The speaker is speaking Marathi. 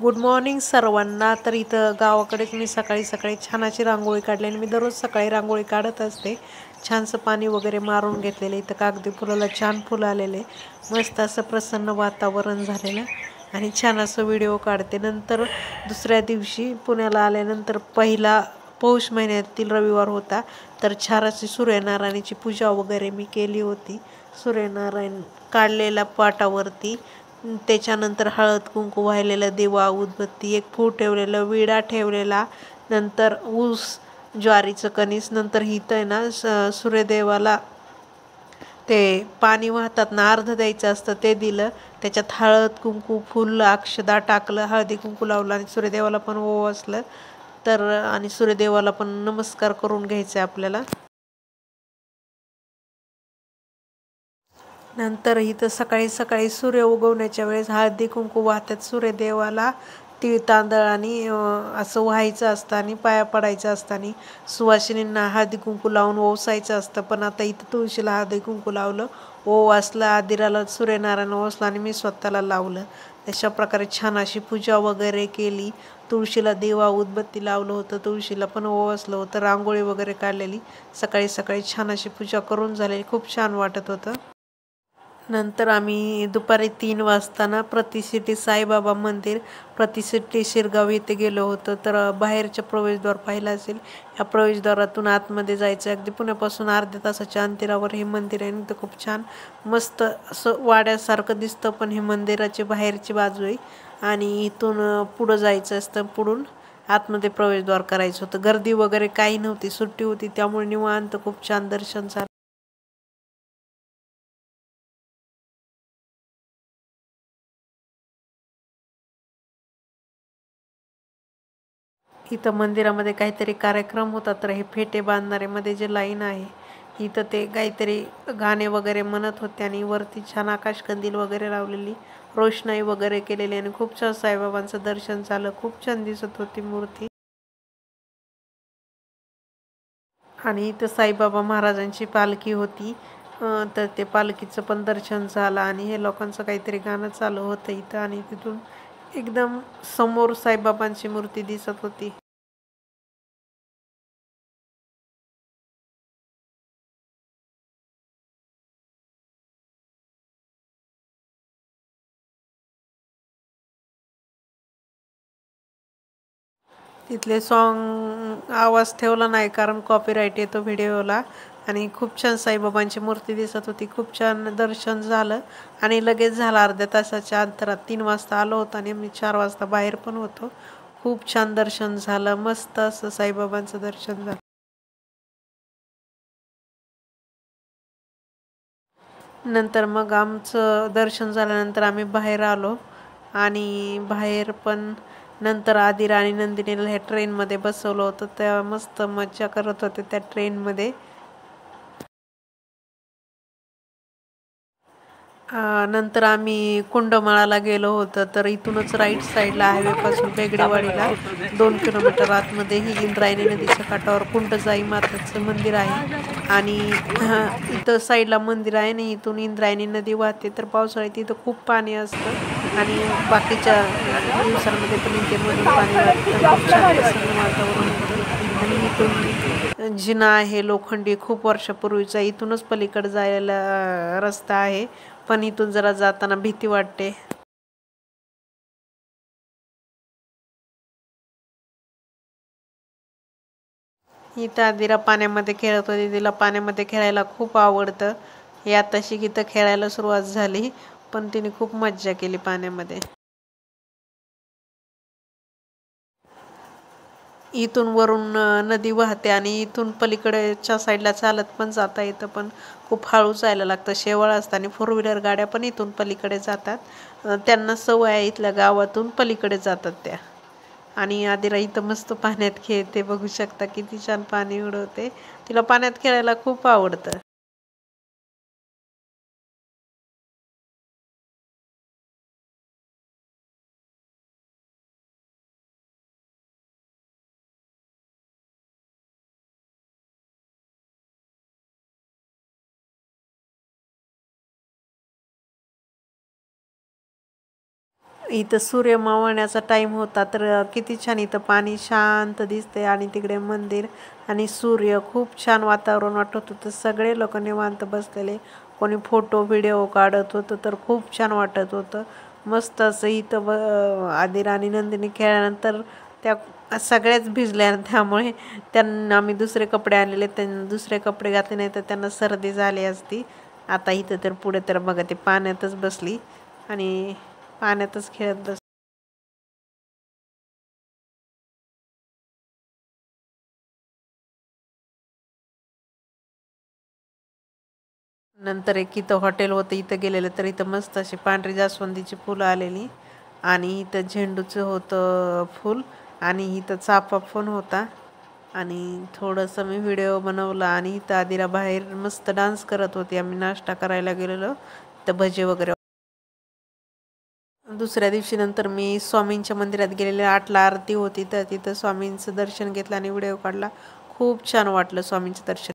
गुड मॉर्निंग सर्वांना। तर इथं गावाकडेच मी सकाळी सकाळी छान अशी रांगोळी काढली आणि मी दररोज सकाळी रांगोळी काढत असते। छानसं पाणी वगैरे मारून घेतलेलं, इथं कागदी फुलाला छान फुलं आलेले, मस्त असं प्रसन्न वातावरण झालेलं आणि छान असं व्हिडिओ काढते। नंतर दुसऱ्या दिवशी पुण्याला आल्यानंतर पहिला पौष महिन्यातील रविवार होता, तर छान अशी सूर्यनारायणाची पूजा वगैरे मी केली होती। सूर्यनारायण काढलेला पाटावरती, त्याच्यानंतर हळद कुंकू वाहिलेला दिवा, उदबत्ती, एक फूल ठेवलेलं, विडा ठेवलेला, नंतर ऊस, ज्वारीचं कणीस, नंतर इथं आहे ना सूर्यदेवाला ते पाणी वाहतात ना, अर्ध द्यायचं असतं ते दिलं, त्याच्यात हळद कुंकू फुल अक्षदा टाकलं, हळदी कुंकू लावलं आणि सूर्यदेवाला पण ओवासलं। तर आणि सूर्यदेवाला पण नमस्कार करून घ्यायचे आपल्याला। नंतर इथं सकाळी सकाळी सूर्य उगवण्याच्या वेळेस हळदी कुंकू वाहतात सूर्यदेवाला, तीळ तांदळ आणि असं व्हायचं असतं आणि पाया पडायचं असतं आणि सुवासिनींना हळदी कुंकू लावून ओवासायचं असतं। पण आता इथं तुळशीला हळदी कुंकू लावलं, ओवासलं, आदिराला सूर्यनारायण ओवासलं आणि मी स्वतःला लावलं। अशा प्रकारे छान अशी पूजा वगैरे केली। तुळशीला दिवा उदबत्ती लावलं होतं, तुळशीला पण ओवासलं होतं, रांगोळी वगैरे काढलेली, सकाळी सकाळी छान अशी पूजा करून झालेली, खूप छान वाटत होतं। नंतर आम्ही दुपारी 3 वाजता ना प्रतिसिटी साईबाबा मंदिर, प्रतिसिटी शिरगाव इथे गेलो होतो। तर बाहेरच्या प्रवेशद्वार पाहिलं असेल, या प्रवेशद्वारातून आतमध्ये जायचं। अगदी पुण्यापासून अर्ध्या तासाच्या अंतरावर हे मंदिर आहे आणि ते खूप छान मस्त असं वाड्यासारखं दिसतं, पण हे मंदिराची बाहेरची बाजू आहे आणि इथून पुढं जायचं असतं, पुढून आतमध्ये प्रवेशद्वार करायचं होतं। गर्दी वगैरे काही नव्हती, सुट्टी होती, त्यामुळे निवांत खूप छान दर्शन झालं। इथं मंदिरामध्ये काहीतरी कार्यक्रम होता, तर हे फेटे बांधणारे जे लाईन आहे, इथं ते काहीतरी गाणे वगैरे म्हणत होते आणि वरती छान आकाशकंदील वगैरे लावलेली, रोषणाई वगैरे केलेली आणि खूप छान साईबाबांचं दर्शन झालं। खूप छान दिसत होती मूर्ती आणि इथं साईबाबा महाराजांची पालखी होती, तर ते पालखीचं पण दर्शन झालं आणि हे लोकांचं काहीतरी गाणं चालू होतं इथं आणि तिथून एकदम समोर साईबाबांची मूर्ती दिसत होती। तिथले सॉन्ग आवाज ठेवला नाही कारण कॉपीराईट येतो व्हिडिओला आणि खूप छान साईबाबांची मूर्ती दिसत होती। खूप छान दर्शन झालं आणि लगेच झालं, अर्ध्या तासाच्या अंतरात। 3 वाजता आलो होतो आणि आम्ही 4 वाजता बाहेर पण होतो। खूप छान दर्शन झालं, मस्त असं साईबाबांचं दर्शन झालं। नंतर मग आमचं दर्शन झाल्यानंतर आम्ही बाहेर आलो आणि बाहेर पण नंतर आदिरा आणि नंदिनीला ह्या ट्रेनमध्ये बसवलं होतं, त्या मस्त मज्जा करत होते त्या ट्रेनमध्ये। नंतर आम्ही कुंडमाळाला गेलो होतो, तर इथूनच राईट साईडला हायवेपासून बेगडेवाडीला 2 किलोमीटर आतमध्ये ही इंद्रायणी नदीच्या काठावर कुंडजाई माताचं मंदिर आहे आणि इथं साईडला मंदिर आहे आणि इथून इंद्रायणी नदी वाहते। तर पावसाळ्यात इथं खूप पाणी असतं आणि बाकीच्या दिवसांमध्ये पण इथे मधून पाणी वाहतं, तर खूप छान प्रसन्न वातावरण होतं। आणि इथून जिना आहे लोखंडी, खूप वर्षापूर्वीचा, इथूनच पलीकडे जायला रस्ता आहे, पण इथून जरा जाताना भीती वाटते। इथं आदिरा पाण्यामध्ये खेळत होती, तिला पाण्यामध्ये खेळायला खूप आवडतं। ही आताशी इथं खेळायला सुरुवात झाली, पण तिने खूप मज्जा केली पाण्यामध्ये। इथून वरून नदी वाहते आणि इथून पलीकडेच्या साईडला चालत पण जाता येतं, पण खूप हळू जायला लागतं, शेवाळ असतं आणि 4 व्हीलर गाड्या पण इथून पलीकडे जातात। त्यांना सवय आहे, इथल्या गावातून पलीकडे जातात त्या। आणि आदिरा इथं मस्त पाण्यात खेळते, बघू शकता किती छान पाणी उडवते, तिला पाण्यात खेळायला खूप आवडतं। इथं सूर्य मावळण्याचा टाईम होता तर किती छान इथं पाणी शांत दिसते आणि तिकडे मंदिर आणि सूर्य खूप छान वातावरण वाटत होतं. सगळे लोक निवांत बसलेले, कोणी फोटो व्हिडिओ काढत होतं तर खूप छान वाटत होतं. मस्त असं इथं आदिर आणि नंदिनी खेळल्यानंतर त्या सगळ्याच भिजल्या, त्यामुळे त्यांना आम्ही दुसरे कपडे आणलेले, त्यांना दुसरे कपडे घातले नाही तर त्यांना सर्दी झाली असती. आता इथं तर पुढे तर बघा ते पाण्यातच बसली आणि पाण्यातच खेळत बस. नंतर एक इथं हॉटेल होतं, इथं गेलेलं तर इथं मस्त अशी पांढरी जास्वंदीची फुलं आलेली आणि इथं झेंडूचं होतं फूल आणि इथं चाफा पण होता. आणि थोडंसं मी व्हिडिओ बनवला आणि इथं आदिरा बाहेर मस्त डान्स करत होती. आम्ही नाश्ता करायला गेलेलो तर भजे वगैरे. दुसऱ्या दिवशी नंतर मी स्वामींच्या मंदिरात गेलेले, 8ला आरती होती तर तिथं स्वामींचं दर्शन घेतलं आणि व्हिडिओ काढला. खूप छान वाटलं स्वामींचं दर्शन.